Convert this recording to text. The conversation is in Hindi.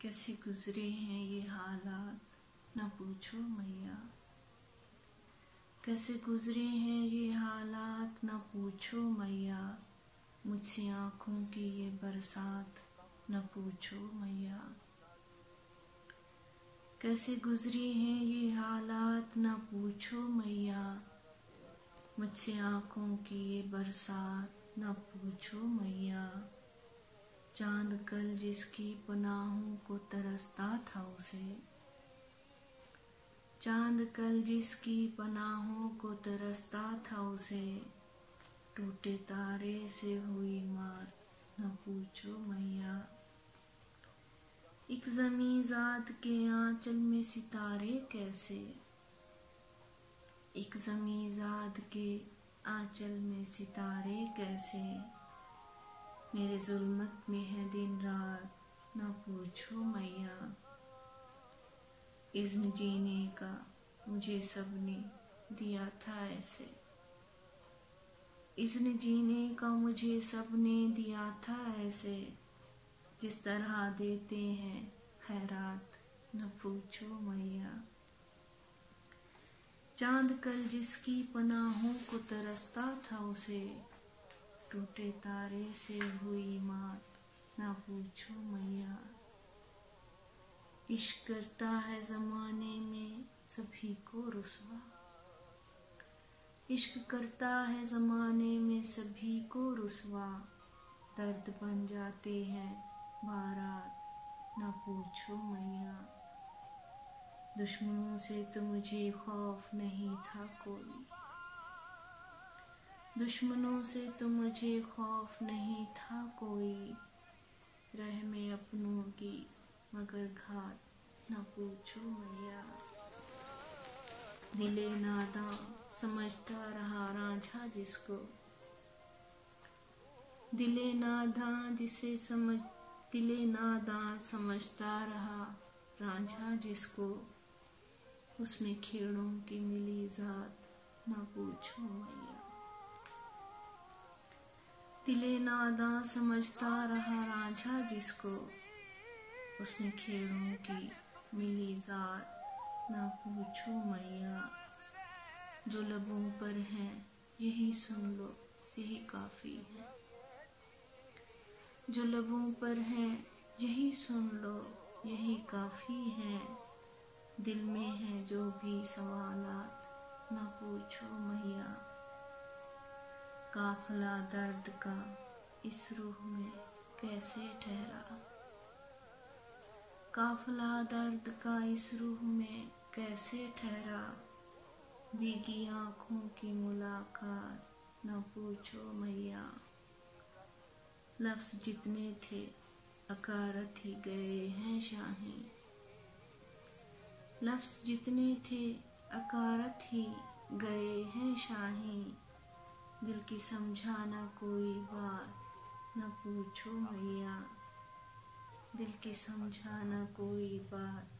कैसे गुजरे हैं ये हालात न पूछो मैया। कैसे गुजरे हैं ये हालात न पूछो मैया। मुझसे आँखों की ये बरसात न पूछो मैया। कैसे गुजरे हैं ये हालात न पूछो मैया। मुझसे आँखों की ये बरसात न पूछो मैया। चांद कल जिसकी पनाहों को तरसता था उसे, चांद कल जिसकी पनाहों को तरसता था उसे, टूटे तारे से हुई मार न पूछो मैया। एक ज़मीं ज़ाद के आंचल में सितारे कैसे, एक ज़मीं ज़ाद के आंचल में सितारे कैसे, मेरे जुल्मत में है दिन रात न पूछो मैया। इज़्न जीने का मुझे सबने दिया था ऐसे, इज़्न जीने का मुझे सबने दिया था ऐसे, जिस तरह देते हैं खैरात न पूछो मैया। चांद कल जिसकी पनाहों को तरसता था उसे, टूटे तारे से हुई मार ना पूछो मैया। इश्क करता है ज़माने में सभी को रुसवा, इश्क करता है ज़माने में सभी को रुसवा, दर्द बन जाते हैं बारात ना पूछो मैया। दुश्मनों से तो मुझे खौफ नहीं था कोई, दुश्मनों से तो मुझे खौफ नहीं था कोई, रहमे अपनों की मगर घात न पूछो मैया। दिले नादां समझता रहा रांझा जिसको, दिले नादां जिसे समझ, दिले नादां समझता रहा रांझा जिसको, उसमें खेड़ों की मिली ज़ात न पूछो मैया। दिले नादां समझता रहा रांझा जिसको, उसमें खेड़ों की मिली ज़ात न पूछो मैया। जो लबों पर है यही सुन लो यही काफ़ी है, जो लबों पर है यही सुन लो यही काफ़ी है, दिल में है जो भी सवालात न पूछो मैया। काफ़िला दर्द का इस रूह में कैसे ठहरा, काफ़िला दर्द का इस रूह में कैसे ठहरा, भीगी आँखों की मुलाकात न पूछो मैया। लफ्ज़ जितने थे अकारत ही गए हैं शाहीं, लफ्ज़ जितने थे अकारत ही गए हैं शाहीं, दिल की समझाना कोई बात न पूछो मैया, दिल की समझाना कोई बात